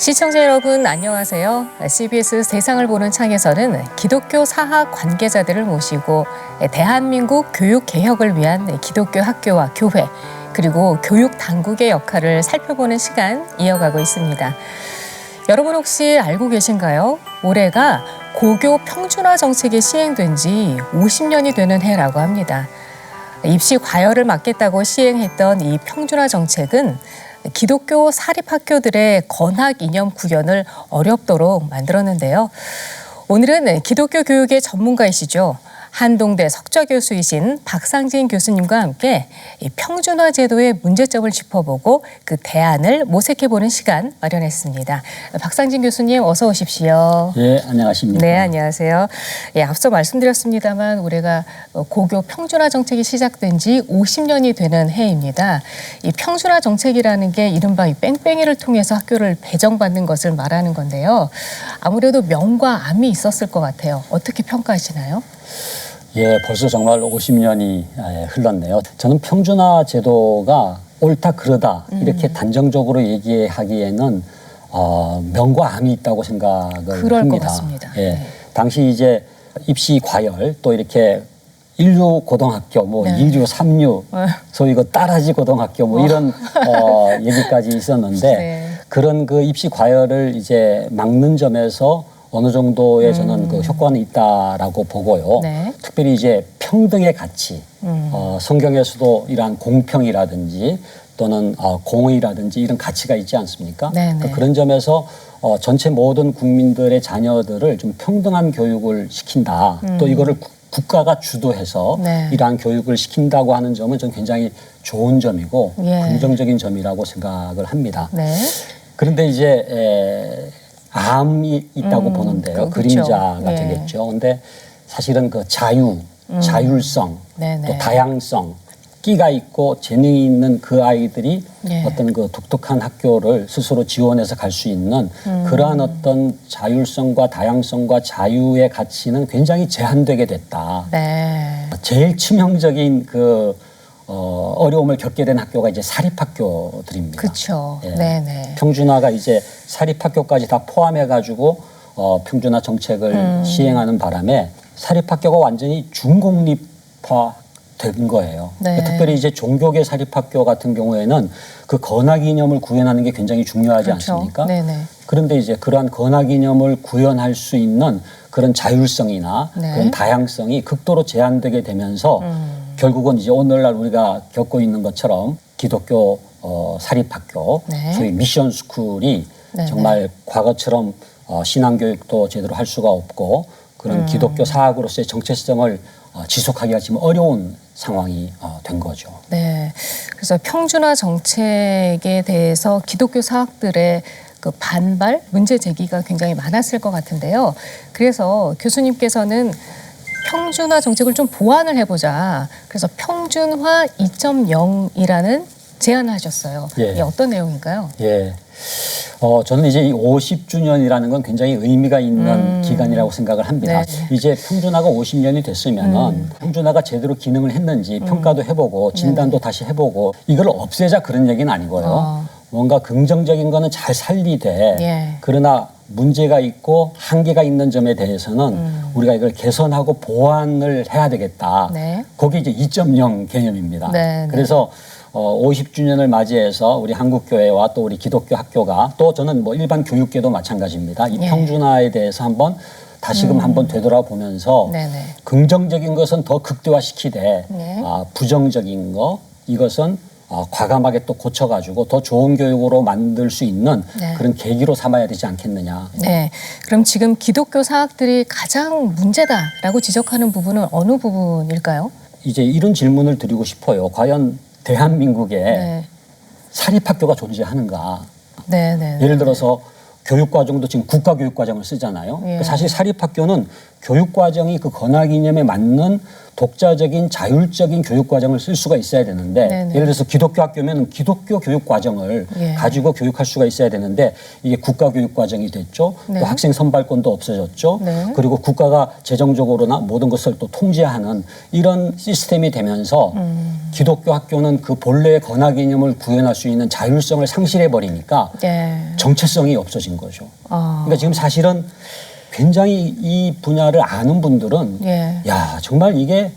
시청자 여러분 안녕하세요. CBS 세상을 보는 창에서는 기독교 사학 관계자들을 모시고 대한민국 교육 개혁을 위한 기독교 학교와 교회 그리고 교육 당국의 역할을 살펴보는 시간 이어가고 있습니다. 여러분 혹시 알고 계신가요? 올해가 고교 평준화 정책이 시행된 지 50년이 되는 해라고 합니다. 입시 과열을 막겠다고 시행했던 이 평준화 정책은 기독교 사립학교들의 건학 이념 구현을 어렵도록 만들었는데요. 오늘은 기독교 교육의 전문가이시죠. 한동대 석좌 교수이신 박상진 교수님과 함께 이 평준화 제도의 문제점을 짚어보고 그 대안을 모색해보는 시간 마련했습니다. 박상진 교수님 어서 오십시오. 예, 안녕하십니까. 네, 안녕하세요. 예, 앞서 말씀드렸습니다만 올해가 고교 평준화 정책이 시작된 지 50년이 되는 해입니다. 이 평준화 정책이라는 게 이른바 이 뺑뺑이를 통해서 학교를 배정받는 것을 말하는 건데요. 아무래도 명과 암이 있었을 것 같아요. 어떻게 평가하시나요? 예, 벌써 정말 50년이 흘렀네요. 저는 평준화 제도가 옳다 그르다 이렇게 단정적으로 얘기하기에는 명과 암이 있다고 생각을 그럴 합니다. 것 같습니다. 예, 네. 당시 이제 입시 과열 또 이렇게 인류 고등학교, 뭐 네. 2류, 3류, 소위 그 따라지 고등학교 뭐 이런 얘기까지 있었는데 네. 그런 그 입시 과열을 이제 막는 점에서 어느 정도의 저는 그 효과는 있다라고 보고요. 네. 특별히 이제 평등의 가치, 성경에서도 이러한 공평이라든지 또는 공의라든지 이런 가치가 있지 않습니까? 네, 네. 그러니까 그런 점에서 전체 모든 국민들의 자녀들을 좀 평등한 교육을 시킨다. 또 이거를 국가가 주도해서 네. 이러한 교육을 시킨다고 하는 점은 저는 굉장히 좋은 점이고 예. 긍정적인 점이라고 생각을 합니다. 네. 그런데 이제 암이 있다고 보는데요. 그렇죠. 그림자가 예. 되겠죠. 근데 사실은 그 자율성, 네네. 또 다양성, 끼가 있고 재능이 있는 그 아이들이 예. 어떤 그 독특한 학교를 스스로 지원해서 갈 수 있는 그러한 어떤 자율성과 다양성과 자유의 가치는 굉장히 제한되게 됐다. 네. 제일 치명적인 그 어려움을 겪게 된 학교가 이제 사립학교들입니다. 그렇죠. 예. 네네. 평준화가 이제 사립학교까지 다 포함해가지고 평준화 정책을 시행하는 바람에 사립학교가 완전히 중공립화 된 거예요. 네. 특별히 이제 종교계 사립학교 같은 경우에는 그 건학 이념을 구현하는 게 굉장히 중요하지 그렇죠. 않습니까? 네네. 그런데 이제 그러한 건학 이념을 구현할 수 있는 그런 자율성이나 네. 그런 다양성이 극도로 제한되게 되면서 결국은 이제 오늘날 우리가 겪고 있는 것처럼 기독교 사립학교, 네. 소위 미션 스쿨이 네네. 정말 과거처럼 신앙교육도 제대로 할 수가 없고 그런 기독교 사학으로서의 정체성을 지속하기가 지금 어려운 상황이 된 거죠. 네. 그래서 평준화 정책에 대해서 기독교 사학들의 그 반발, 문제 제기가 굉장히 많았을 것 같은데요. 그래서 교수님께서는 평준화 정책을 좀 보완을 해보자. 그래서 평준화 2.0이라는 제안을 하셨어요. 예. 이게 어떤 내용인가요? 예. 저는 이제 이 50주년이라는 건 굉장히 의미가 있는 기간이라고 생각을 합니다. 네. 이제 평준화가 50년이 됐으면은 평준화가 제대로 기능을 했는지 평가도 해보고 진단도 다시 해보고 이걸 없애자 그런 얘기는 아니고요. 뭔가 긍정적인 거는 잘 살리되 예. 그러나 문제가 있고 한계가 있는 점에 대해서는 우리가 이걸 개선하고 보완을 해야 되겠다. 네. 그게 이제 2.0 개념입니다. 네, 네. 그래서 50주년을 맞이해서 우리 한국교회와 또 우리 기독교 학교가 또 저는 뭐 일반 교육계도 마찬가지입니다. 이 예. 평준화에 대해서 한번 다시금 한번 되돌아보면서 네네. 긍정적인 것은 더 극대화시키되 네. 부정적인 거 이것은 과감하게 또 고쳐가지고 더 좋은 교육으로 만들 수 있는 네. 그런 계기로 삼아야 되지 않겠느냐. 네. 그럼 지금 기독교 사학들이 가장 문제다라고 지적하는 부분은 어느 부분일까요? 이제 이런 질문을 드리고 싶어요. 과연 대한민국에 네. 사립학교가 존재하는가? 네네. 예를 들어서 교육과정도 지금 국가교육과정을 쓰잖아요. 예. 사실 사립학교는 교육 과정이 그 권학 이념에 맞는 독자적인 자율적인 교육 과정을 쓸 수가 있어야 되는데 네네. 예를 들어서 기독교 학교면 기독교 교육 과정을 예. 가지고 교육할 수가 있어야 되는데 이게 국가 교육 과정이 됐죠. 네. 또 학생 선발권도 없어졌죠. 네. 그리고 국가가 재정적으로나 모든 것을 또 통제하는 이런 시스템이 되면서 기독교 학교는 그 본래의 권학 이념을 구현할 수 있는 자율성을 상실해 버리니까 예. 정체성이 없어진 거죠. 아. 그러니까 지금 사실은 굉장히 이 분야를 아는 분들은 예. 야 정말 이게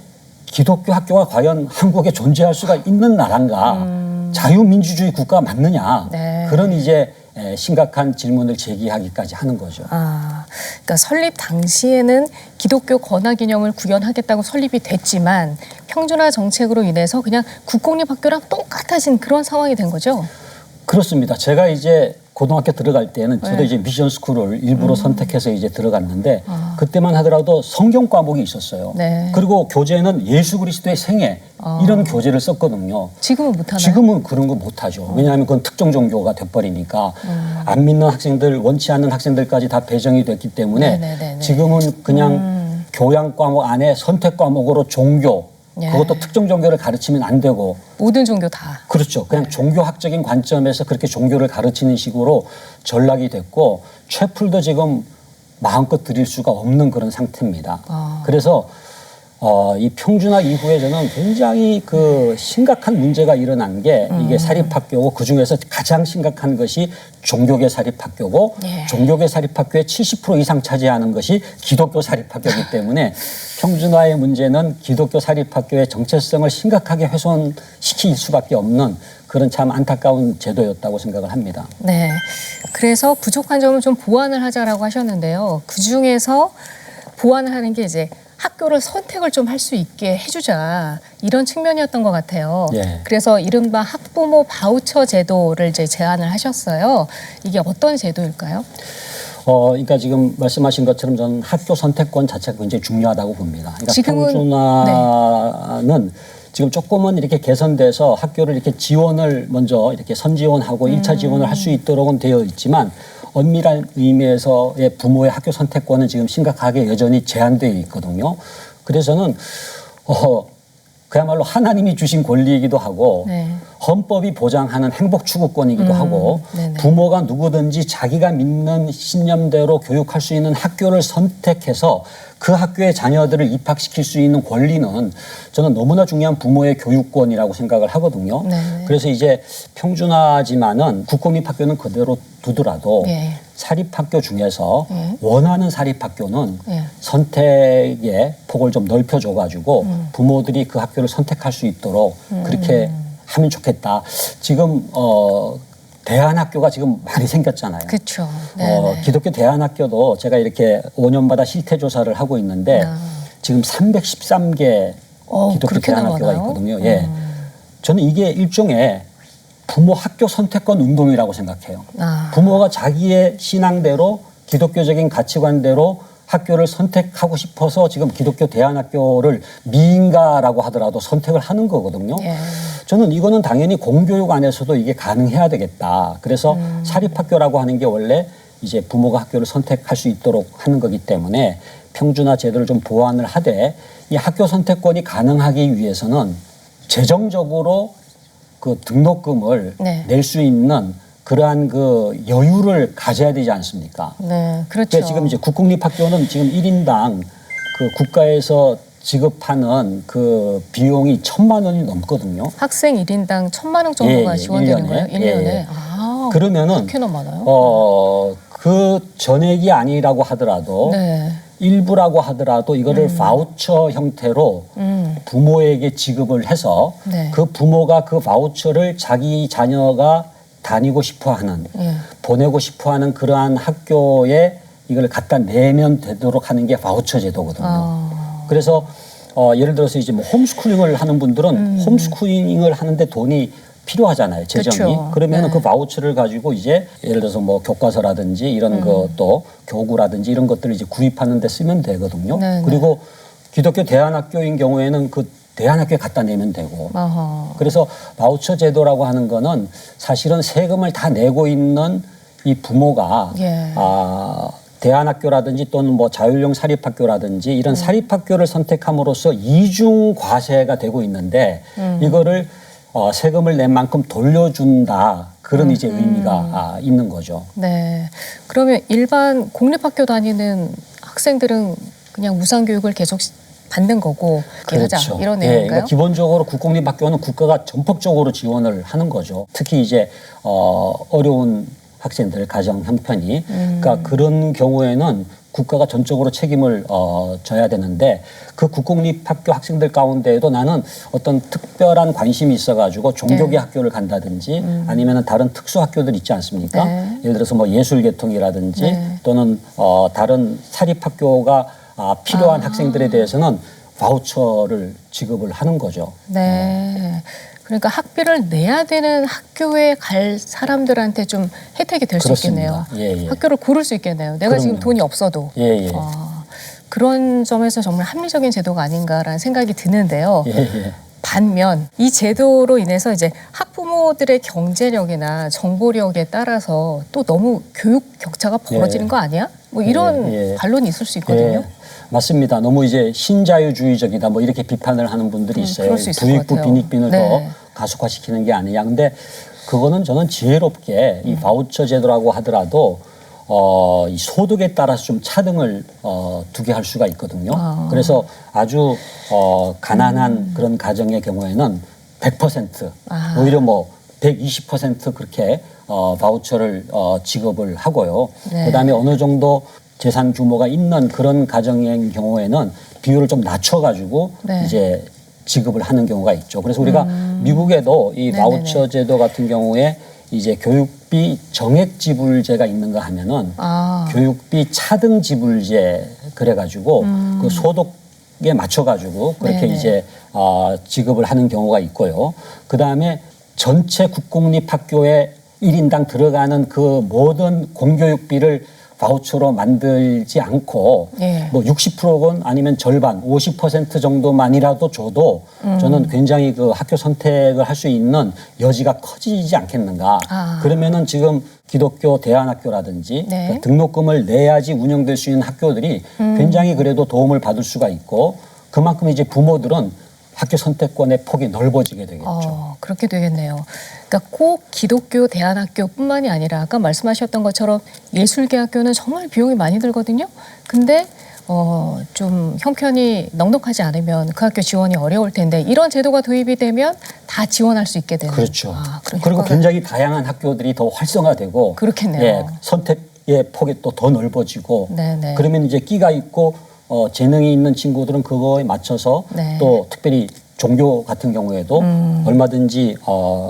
기독교 학교가 과연 한국에 존재할 수가 있는 나라인가 자유민주주의 국가 맞느냐 네. 그런 이제 심각한 질문을 제기하기까지 하는 거죠. 아, 그러니까 설립 당시에는 기독교 권학 이념을 구현하겠다고 설립이 됐지만 평준화 정책으로 인해서 그냥 국공립학교랑 똑같아진 그런 상황이 된 거죠. 그렇습니다. 제가 이제 고등학교 들어갈 때는 저도 네. 이제 미션 스쿨을 일부러 선택해서 이제 들어갔는데 그때만 하더라도 성경 과목이 있었어요. 네. 그리고 교재는 예수 그리스도의 생애 이런 교재를 썼거든요. 지금은 못하나요? 지금은 그런 거 못하죠. 왜냐하면 그건 특정 종교가 돼버리니까 안 믿는 학생들, 원치 않는 학생들까지 다 배정이 됐기 때문에 네네네네. 지금은 그냥 교양 과목 안에 선택 과목으로 종교 예. 그것도 특정 종교를 가르치면 안 되고 모든 종교 다. 그렇죠. 그냥 종교학적인 관점에서 그렇게 종교를 가르치는 식으로 전락이 됐고 채플도 지금 마음껏 드릴 수가 없는 그런 상태입니다. 그래서 이 평준화 이후에 저는 굉장히 그 심각한 문제가 일어난 게 이게 사립학교고 그중에서 가장 심각한 것이 종교계 사립학교고 예. 종교계 사립학교의 70% 이상 차지하는 것이 기독교 사립학교이기 때문에 평준화의 문제는 기독교 사립학교의 정체성을 심각하게 훼손시킬 수밖에 없는 그런 참 안타까운 제도였다고 생각을 합니다. 네. 그래서 부족한 점을 좀 보완을 하자라고 하셨는데요. 그 중에서 보완을 하는 게 이제 학교를 선택을 좀 할 수 있게 해주자 이런 측면이었던 것 같아요. 예. 그래서 이른바 학부모 바우처 제도를 이제 제안을 하셨어요. 이게 어떤 제도일까요? 그러니까 지금 말씀하신 것처럼 저는 학교 선택권 자체가 굉장히 중요하다고 봅니다. 그러니까 지금은 평준화는 지금 조금은 이렇게 개선돼서 학교를 이렇게 지원을 먼저 이렇게 선지원하고 1차 지원을 할 수 있도록은 되어 있지만 엄밀한 의미에서의 부모의 학교 선택권은 지금 심각하게 여전히 제한되어 있거든요. 그래서 저는 그야말로 하나님이 주신 권리이기도 하고 네. 헌법이 보장하는 행복 추구권이기도 하고 네네. 부모가 누구든지 자기가 믿는 신념대로 교육할 수 있는 학교를 선택해서 그 학교의 자녀들을 입학시킬 수 있는 권리는 저는 너무나 중요한 부모의 교육권이라고 생각을 하거든요. 네네. 그래서 이제 평준화지만은 국공립학교는 그대로 두더라도 예. 사립학교 중에서 예. 원하는 사립학교는 예. 선택의 폭을 좀 넓혀줘가지고 부모들이 그 학교를 선택할 수 있도록 그렇게 하면 좋겠다. 지금 대안학교가 지금 많이 생겼잖아요. 그렇죠. 기독교 대안학교도 제가 이렇게 5년마다 실태 조사를 하고 있는데 지금 313개 기독교 그렇게 대안학교가 많아요? 있거든요. 예. 저는 이게 일종의 부모 학교 선택권 운동이라고 생각해요. 부모가 자기의 신앙대로 기독교적인 가치관대로 학교를 선택하고 싶어서 지금 기독교 대안학교를 미인가라고 하더라도 선택을 하는 거거든요. 예. 저는 이거는 당연히 공교육 안에서도 이게 가능해야 되겠다. 그래서 사립학교라고 하는 게 원래 이제 부모가 학교를 선택할 수 있도록 하는 거기 때문에 평준화 제도를 좀 보완을 하되 이 학교 선택권이 가능하기 위해서는 재정적으로 그 등록금을 네. 낼 수 있는 그러한 그 여유를 가져야 되지 않습니까? 네, 그렇죠. 그러니까 지금 이제 국공립학교는 지금 1인당 그 국가에서 지급하는 그 비용이 1,000만 원이 넘거든요. 학생 1인당 1,000만 원 정도가 예, 지원되는 1년에. 거예요? 1년에? 예. 그러면은 그렇게나 많아요? 그 전액이 아니라고 하더라도 네. 일부라고 하더라도 이거를 바우처 형태로 부모에게 지급을 해서 네. 그 부모가 그 바우처를 자기 자녀가 다니고 싶어하는 예. 보내고 싶어하는 그러한 학교에 이걸 갖다 내면 되도록 하는 게 바우처 제도거든요. 그래서 예를 들어서 이제 뭐 홈스쿨링을 하는 분들은 홈스쿨링을 하는데 돈이 필요하잖아요, 재정이. 그렇죠. 그러면 네. 그 바우처를 가지고 이제 예를 들어서 뭐 교과서라든지 이런 것도 교구라든지 이런 것들을 이제 구입하는 데 쓰면 되거든요. 네, 그리고 기독교 대안학교인 경우에는 그 대안학교에 갖다 내면 되고. 그래서 바우처 제도라고 하는 거는 사실은 세금을 다 내고 있는 이 부모가 예. 대안학교라든지 또는 뭐 자율형 사립학교라든지 이런 사립학교를 선택함으로써 이중 과세가 되고 있는데 이거를 세금을 낸 만큼 돌려준다. 그런 이제 의미가 있는 거죠. 네. 그러면 일반 공립학교 다니는 학생들은 그냥 무상교육을 계속 받는 거고 그렇죠. 하자 이런 예, 내용인가요? 그러니까 기본적으로 국공립학교는 국가가 전폭적으로 지원을 하는 거죠. 특히 이제 어려운 학생들 가정 형편이 그러니까 그런 경우에는 국가가 전적으로 책임을 져야 되는데 그 국공립학교 학생들 가운데에도 나는 어떤 특별한 관심이 있어가지고 종교계 학교를 간다든지 아니면 다른 특수학교들 있지 않습니까? 네. 예를 들어서 뭐 예술계통이라든지 네. 또는 다른 사립학교가 필요한 학생들에 대해서는 바우처를 지급을 하는 거죠. 네. 그러니까 학비를 내야 되는 학교에 갈 사람들한테 좀 혜택이 될 수 있겠네요. 예, 예. 학교를 고를 수 있겠네요. 내가 지금 그럼요. 돈이 없어도. 예, 예. 그런 점에서 정말 합리적인 제도가 아닌가라는 생각이 드는데요. 예, 예. 반면 이 제도로 인해서 이제 학부모들의 경제력이나 정보력에 따라서 또 너무 교육 격차가 벌어지는 예. 거 아니야? 뭐 이런 예. 반론이 있을 수 있거든요. 예, 맞습니다. 너무 이제 신자유주의적이다 뭐 이렇게 비판을 하는 분들이 있어요. 그럴 수 있을 것 부익부 같아요. 빈익빈을 네. 더 가속화시키는 게 아니냐. 근데 그거는 저는 지혜롭게 이 바우처 제도라고 하더라도 이 소득에 따라서 좀 차등을 두게 할 수가 있거든요. 그래서 아주 가난한 그런 가정의 경우에는 100% 오히려 뭐 120% 그렇게 바우처를 지급을 하고요. 네. 그다음에 어느 정도 재산 규모가 있는 그런 가정의 경우에는 비율을 좀 낮춰가지고 네. 이제 지급을 하는 경우가 있죠. 그래서 우리가 미국에도 이 네네네. 바우처 제도 같은 경우에 이제 교육비 정액 지불제가 있는가 하면은 교육비 차등 지불제 그래가지고 그 소득에 맞춰가지고 그렇게 네네. 이제 지급을 하는 경우가 있고요. 그 다음에 전체 국공립 학교에 1인당 들어가는 그 모든 공교육비를 바우처로 만들지 않고 예. 뭐 60%건 아니면 절반 50% 정도만이라도 줘도 저는 굉장히 그 학교 선택을 할 수 있는 여지가 커지지 않겠는가. 그러면은 지금 기독교 대안학교라든지 네. 그 등록금을 내야지 운영될 수 있는 학교들이 굉장히 그래도 도움을 받을 수가 있고 그만큼 이제 부모들은 학교 선택권의 폭이 넓어지게 되겠죠. 그렇게 되겠네요. 그러니까 꼭 기독교 대안학교뿐만이 아니라 아까 말씀하셨던 것처럼 예술계 학교는 정말 비용이 많이 들거든요. 근데 좀 형편이 넉넉하지 않으면 그 학교 지원이 어려울 텐데 이런 제도가 도입이 되면 다 지원할 수 있게 되는. 그렇죠. 그런 그리고 효과가- 굉장히 다양한 학교들이 더 활성화되고 그렇겠네요. 예, 선택의 폭이 또 더 넓어지고 네네. 그러면 이제 끼가 있고 재능이 있는 친구들은 그거에 맞춰서 네. 또 특별히 종교 같은 경우에도 얼마든지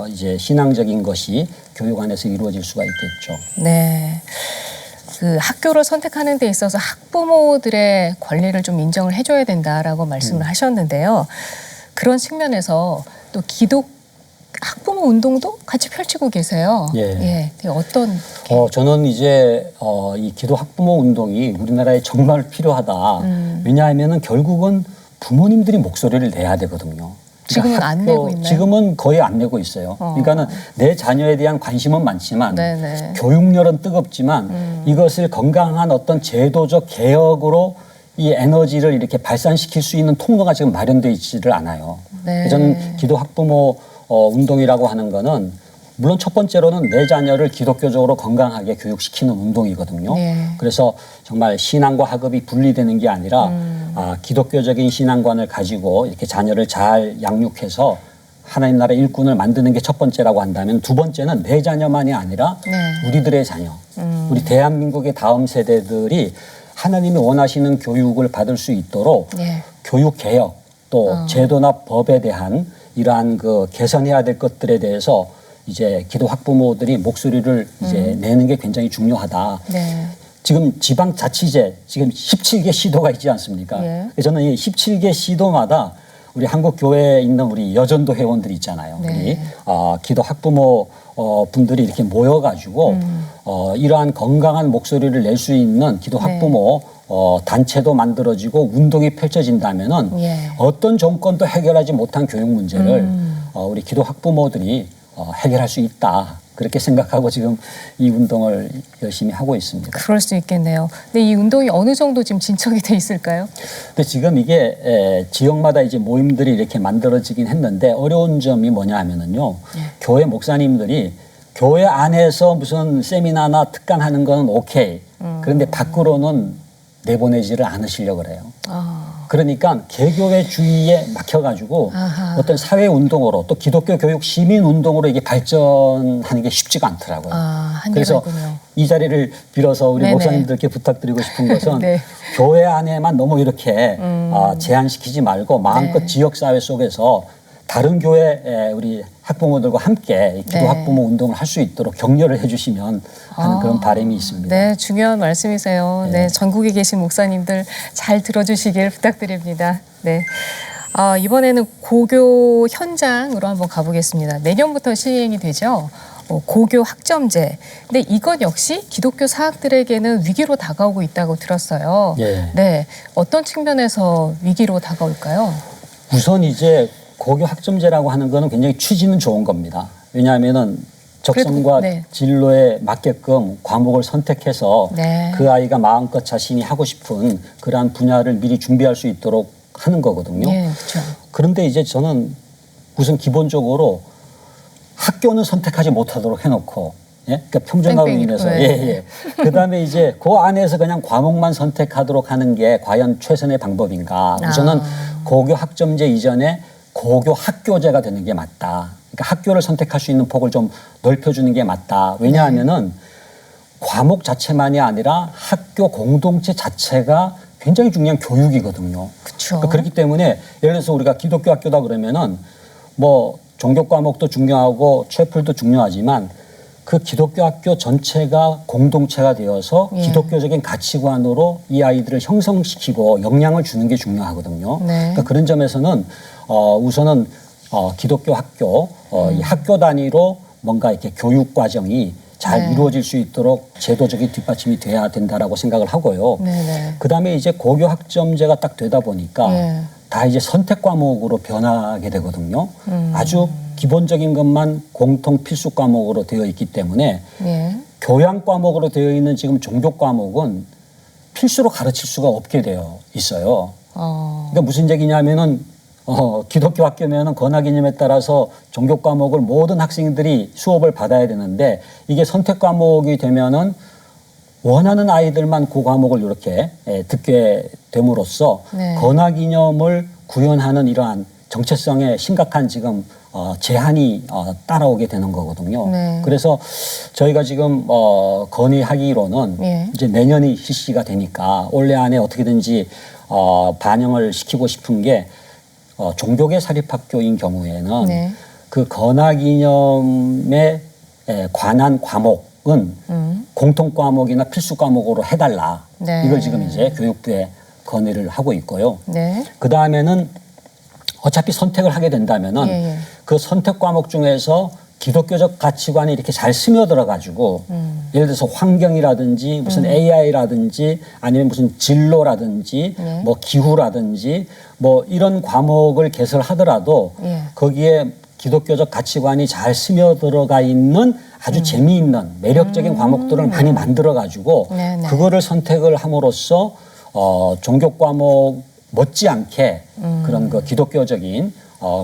이제 신앙적인 것이 교육 안에서 이루어질 수가 있겠죠. 네. 그 학교를 선택하는 데 있어서 학부모들의 권리를 좀 인정을 해줘야 된다라고 말씀을 하셨는데요. 그런 측면에서 또 학부모 운동도 같이 펼치고 계세요. 예. 되게 어떤 저는 이제 이 기도 학부모 운동이 우리나라에 정말 필요하다. 왜냐하면은 결국은 부모님들이 목소리를 내야 되거든요. 지금은 안 내고 있나요? 지금은 거의 안 내고 있어요. 그러니까는 내 자녀에 대한 관심은 많지만 네네. 교육열은 뜨겁지만 이것을 건강한 어떤 제도적 개혁으로 이 에너지를 이렇게 발산시킬 수 있는 통로가 지금 마련되어 있지를 않아요. 네. 저는 기도 학부모 운동이라고 하는 거는 물론 첫 번째로는 내 자녀를 기독교적으로 건강하게 교육시키는 운동이거든요. 네. 그래서 정말 신앙과 학업이 분리되는 게 아니라 기독교적인 신앙관을 가지고 이렇게 자녀를 잘 양육해서 하나님 나라 일꾼을 만드는 게 첫 번째라고 한다면 두 번째는 내 자녀만이 아니라 네. 우리들의 자녀, 우리 대한민국의 다음 세대들이 하나님이 원하시는 교육을 받을 수 있도록 네. 교육 개혁 또 제도나 법에 대한 이러한 그 개선해야 될 것들에 대해서 이제 기도 학부모들이 목소리를 이제 내는 게 굉장히 중요하다. 네. 지금 지방자치제 지금 17개 시도가 있지 않습니까? 예. 저는 이 17개 시도마다 우리 한국 교회에 있는 우리 여전도 회원들이 있잖아요. 네. 우리 기도 학부모 분들이 이렇게 모여가지고 이러한 건강한 목소리를 낼 수 있는 기도 네. 학부모 단체도 만들어지고 운동이 펼쳐진다면은 예. 어떤 정권도 해결하지 못한 교육 문제를 우리 기도 학부모들이 해결할 수 있다. 그렇게 생각하고 지금 이 운동을 열심히 하고 있습니다. 그럴 수 있겠네요. 근데 이 운동이 어느 정도 지금 진척이 돼 있을까요? 근데 지금 이게 지역마다 이제 모임들이 이렇게 만들어지긴 했는데 어려운 점이 뭐냐 하면은요. 교회 목사님들이 교회 안에서 무슨 세미나나 특강하는 건 오케이. 그런데 밖으로는 내보내지를 않으시려고 그래요. 그러니까 개교회 주위에 막혀가지고 아하. 어떤 사회 운동으로 또 기독교 교육 시민 운동으로 이게 발전하는 게 쉽지가 않더라고요. 한계가 그래서 있군요. 이 자리를 빌어서 우리 네네. 목사님들께 부탁드리고 싶은 것은 네. 교회 안에만 너무 이렇게 제한시키지 말고 마음껏 네. 지역 사회 속에서 다른 교회 우리 학부모들과 함께 기도 네. 학부모 운동을 할 수 있도록 격려를 해주시면 하는 그런 바람이 있습니다. 네, 중요한 말씀이세요. 네, 전국에 계신 목사님들 잘 들어주시길 부탁드립니다. 네. 이번에는 고교 현장으로 한번 가보겠습니다. 내년부터 시행이 되죠. 고교 학점제. 근데 이것 역시 기독교 사학들에게는 위기로 다가오고 있다고 들었어요. 예. 네, 어떤 측면에서 위기로 다가올까요? 우선 이제 고교 학점제라고 하는 거는 굉장히 취지는 좋은 겁니다. 왜냐하면은 적성과 그래도, 네. 진로에 맞게끔 과목을 선택해서 네. 그 아이가 마음껏 자신이 하고 싶은 그러한 분야를 미리 준비할 수 있도록 하는 거거든요. 네, 그렇죠. 그런데 이제 저는 우선 기본적으로 학교는 선택하지 못하도록 해놓고, 예? 그러니까 평준화로 뺑뺑이, 인해서, 네. 예, 예. 그 다음에 이제 그 안에서 그냥 과목만 선택하도록 하는 게 과연 최선의 방법인가. 우선은 고교 학점제 이전에 고교 학교제가 되는 게 맞다. 그러니까 학교를 선택할 수 있는 폭을 좀 넓혀주는 게 맞다. 왜냐하면은 과목 자체만이 아니라 학교 공동체 자체가 굉장히 중요한 교육이거든요. 그렇죠. 그러니까 그렇기 때문에 예를 들어서 우리가 기독교 학교다 그러면은 뭐 종교 과목도 중요하고 채플도 중요하지만 그 기독교 학교 전체가 공동체가 되어서 예. 기독교적인 가치관으로 이 아이들을 형성시키고 영향을 주는 게 중요하거든요. 네. 그러니까 그런 점에서는 우선은 기독교 학교 이 학교 단위로 뭔가 이렇게 교육 과정이 잘 네. 이루어질 수 있도록 제도적인 뒷받침이 돼야 된다라고 생각을 하고요. 네네. 그다음에 이제 고교 학점제가 딱 되다 보니까 예. 다 이제 선택 과목으로 변하게 되거든요. 아주 기본적인 것만 공통 필수 과목으로 되어 있기 때문에 예. 교양 과목으로 되어 있는 지금 종교 과목은 필수로 가르칠 수가 없게 되어 있어요. 그러니까 무슨 얘기냐면은 기독교 학교면은 권하기념에 따라서 종교 과목을 모든 학생들이 수업을 받아야 되는데 이게 선택 과목이 되면은 원하는 아이들만 그 과목을 이렇게 듣게 됨으로써 네. 권하기념을 구현하는 이러한 정체성에 심각한 지금 제한이 따라오게 되는 거거든요. 네. 그래서 저희가 지금 건의하기로는 예. 이제 내년이 실시가 되니까 올해 안에 어떻게든지 반영을 시키고 싶은 게 종교계 사립학교인 경우에는 네. 그 건하기념에 관한 과목은 공통 과목이나 필수 과목으로 해달라. 네. 이걸 지금 이제 교육부에 건의를 하고 있고요. 네. 그 다음에는 어차피 선택을 하게 된다면은 예. 그 선택 과목 중에서 기독교적 가치관이 이렇게 잘 스며들어 가지고 예를 들어서 환경이라든지 무슨 AI라든지 아니면 무슨 진로라든지 네. 뭐 기후라든지 뭐 이런 과목을 개설하더라도 예. 거기에 기독교적 가치관이 잘 스며들어가 있는 아주 재미있는 매력적인 과목들을 많이 만들어 가지고 네네. 그거를 선택을 함으로써 종교 과목 못지않게 그런 그 기독교적인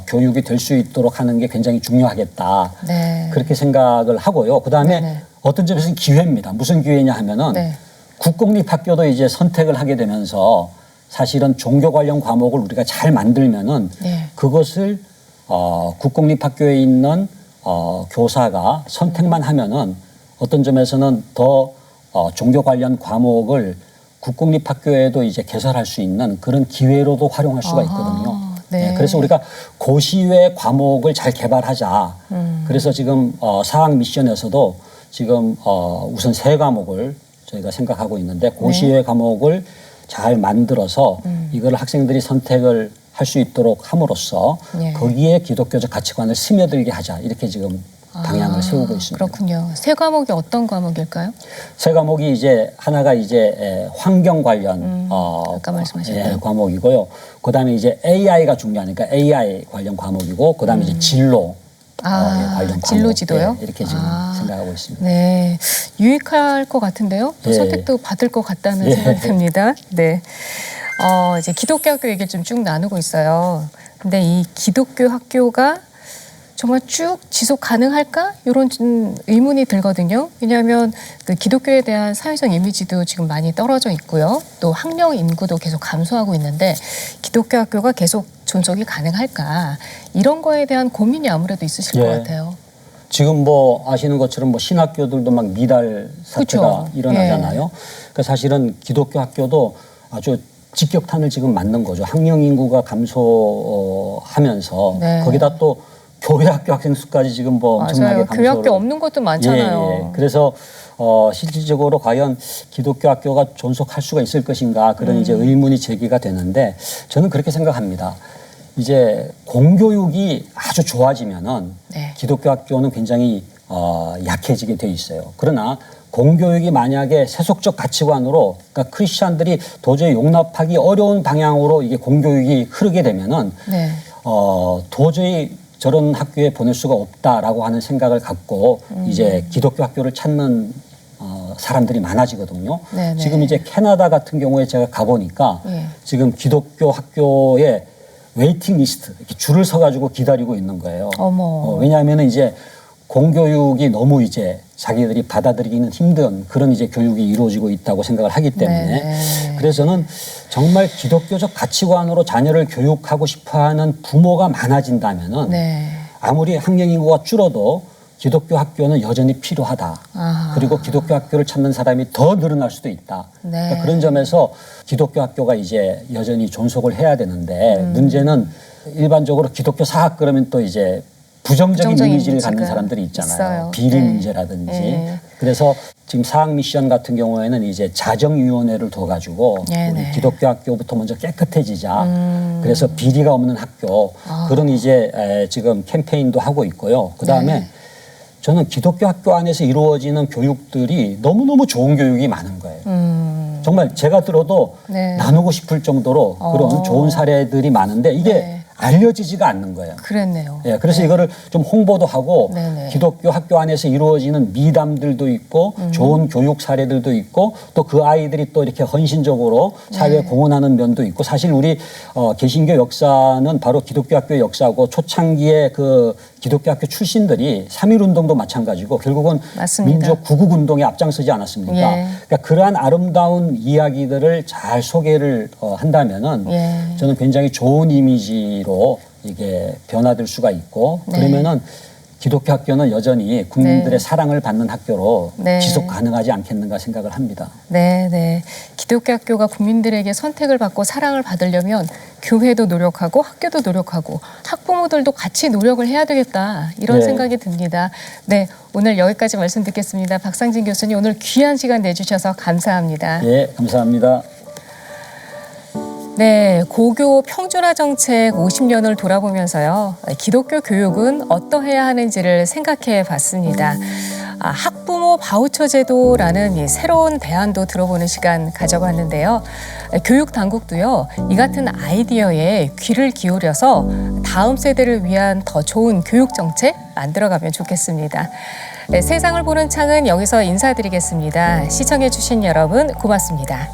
교육이 될 수 있도록 하는 게 굉장히 중요하겠다. 네. 그렇게 생각을 하고요. 그다음에 네네. 어떤 점에서는 기회입니다. 무슨 기회냐 하면은 네. 국공립학교도 이제 선택을 하게 되면서 사실은 종교 관련 과목을 우리가 잘 만들면은 네. 그것을 국공립학교에 있는 교사가 선택만 하면은 어떤 점에서는 더 종교 관련 과목을 국공립학교에도 이제 개설할 수 있는 그런 기회로도 활용할 수가 있거든요. 네. 그래서 우리가 고시외 과목을 잘 개발하자. 그래서 지금 사학 미션에서도 지금 우선 세 과목을 저희가 생각하고 있는데 고시외 과목을 잘 만들어서 이걸 학생들이 선택을 할 수 있도록 함으로써 예. 거기에 기독교적 가치관을 스며들게 하자. 이렇게 지금 방향을 세우고 있습니다. 그렇군요. 세 과목이 어떤 과목일까요? 세 과목이 이제 하나가 이제 환경 관련 아까 말씀하셨던. 과목이고요. 그다음에 이제 AI가 중요하니까 AI 관련 과목이고 그다음에 이제 진로 관련 진로 과목, 지도요? 이렇게 지금 생각하고 있습니다. 네, 유익할 것 같은데요. 또 예. 선택도 받을 것 같다는 생각이 듭니다. 네, 이제 기독교 학교 얘기를 좀 쭉 나누고 있어요. 근데 이 기독교 학교가 정말 쭉 지속 가능할까? 이런 좀 의문이 들거든요. 왜냐하면 그 기독교에 대한 사회적 이미지도 지금 많이 떨어져 있고요. 또 학령 인구도 계속 감소하고 있는데 기독교 학교가 계속 존속이 가능할까? 이런 거에 대한 고민이 아무래도 있으실 것 같아요. 지금 뭐 아시는 것처럼 뭐 신학교들도 막 미달 사태가 일어나잖아요. 그러니까 사실은 기독교 학교도 아주 직격탄을 지금 맞는 거죠. 학령 인구가 감소하면서 거기다 또 교회 학교 학생 수까지 지금 뭐 엄청나게 감소를. 교회 학교 없는 것도 많잖아요. 그래서 실질적으로 과연 기독교 학교가 존속할 수가 있을 것인가 그런 이제 의문이 제기가 되는데 저는 그렇게 생각합니다. 이제 공교육이 아주 좋아지면은 기독교 학교는 굉장히 약해지게 돼 있어요. 그러나 공교육이 만약에 세속적 가치관으로 그러니까 크리스천들이 도저히 용납하기 어려운 방향으로 이게 공교육이 흐르게 되면은 도저히 저런 학교에 보낼 수가 없다라고 하는 생각을 갖고 이제 기독교 학교를 찾는 사람들이 많아지거든요. 지금 이제 캐나다 같은 경우에 제가 가보니까 지금 기독교 학교에 웨이팅 리스트 이렇게 줄을 서가지고 기다리고 있는 거예요. 왜냐하면은 이제 공교육이 너무 이제 자기들이 받아들이기는 힘든 그런 이제 교육이 이루어지고 있다고 생각을 하기 때문에 그래서 저는 정말 기독교적 가치관으로 자녀를 교육하고 싶어하는 부모가 많아진다면은 아무리 학령 인구가 줄어도 기독교 학교는 여전히 필요하다. 그리고 기독교 학교를 찾는 사람이 더 늘어날 수도 있다. 그러니까 그런 점에서 기독교 학교가 이제 여전히 존속을 해야 되는데 문제는 일반적으로 기독교 사학 그러면 또 이제 부정적인 이미지를 갖는 사람들이 있잖아요. 비리 문제라든지. 그래서 지금 사학 미션 같은 경우에는 이제 자정위원회를 둬가지고 우리 기독교 학교부터 먼저 깨끗해지자. 그래서 비리가 없는 학교 그런 이제 지금 캠페인도 하고 있고요. 그 다음에 저는 기독교 학교 안에서 이루어지는 교육들이 너무너무 좋은 교육이 많은 거예요. 정말 제가 들어도 나누고 싶을 정도로 그런 좋은 사례들이 많은데 이게 알려지지가 않는 거예요. 그랬네요. 그래서 이거를 좀 홍보도 하고 기독교 학교 안에서 이루어지는 미담들도 있고 좋은 교육 사례들도 있고 또 그 아이들이 또 이렇게 헌신적으로 사회에 공헌하는 면도 있고 사실 우리 개신교 역사는 바로 기독교 학교의 역사고 초창기에 그 기독교 학교 출신들이 3.1운동도 마찬가지고 결국은 민족 구국운동에 앞장서지 않았습니까? 그러니까 그러한 아름다운 이야기들을 잘 소개를 한다면은 저는 굉장히 좋은 이미지로 이게 변화될 수가 있고 그러면은 기독교 학교는 여전히 국민들의 사랑을 받는 학교로 지속 가능하지 않겠는가 생각을 합니다. 기독교 학교가 국민들에게 선택을 받고 사랑을 받으려면 교회도 노력하고 학교도 노력하고 학부모들도 같이 노력을 해야 되겠다 이런 생각이 듭니다. 오늘 여기까지 말씀 듣겠습니다. 박상진 교수님 오늘 귀한 시간 내주셔서 감사합니다. 감사합니다. 고교 평준화 정책 50년을 돌아보면서요. 기독교 교육은 어떠해야 하는지를 생각해 봤습니다. 학부모 바우처 제도라는 이 새로운 대안도 들어보는 시간 가져봤는데요. 교육 당국도요. 이 같은 아이디어에 귀를 기울여서 다음 세대를 위한 더 좋은 교육 정책 만들어가면 좋겠습니다. 세상을 보는 창은 여기서 인사드리겠습니다. 시청해 주신 여러분 고맙습니다.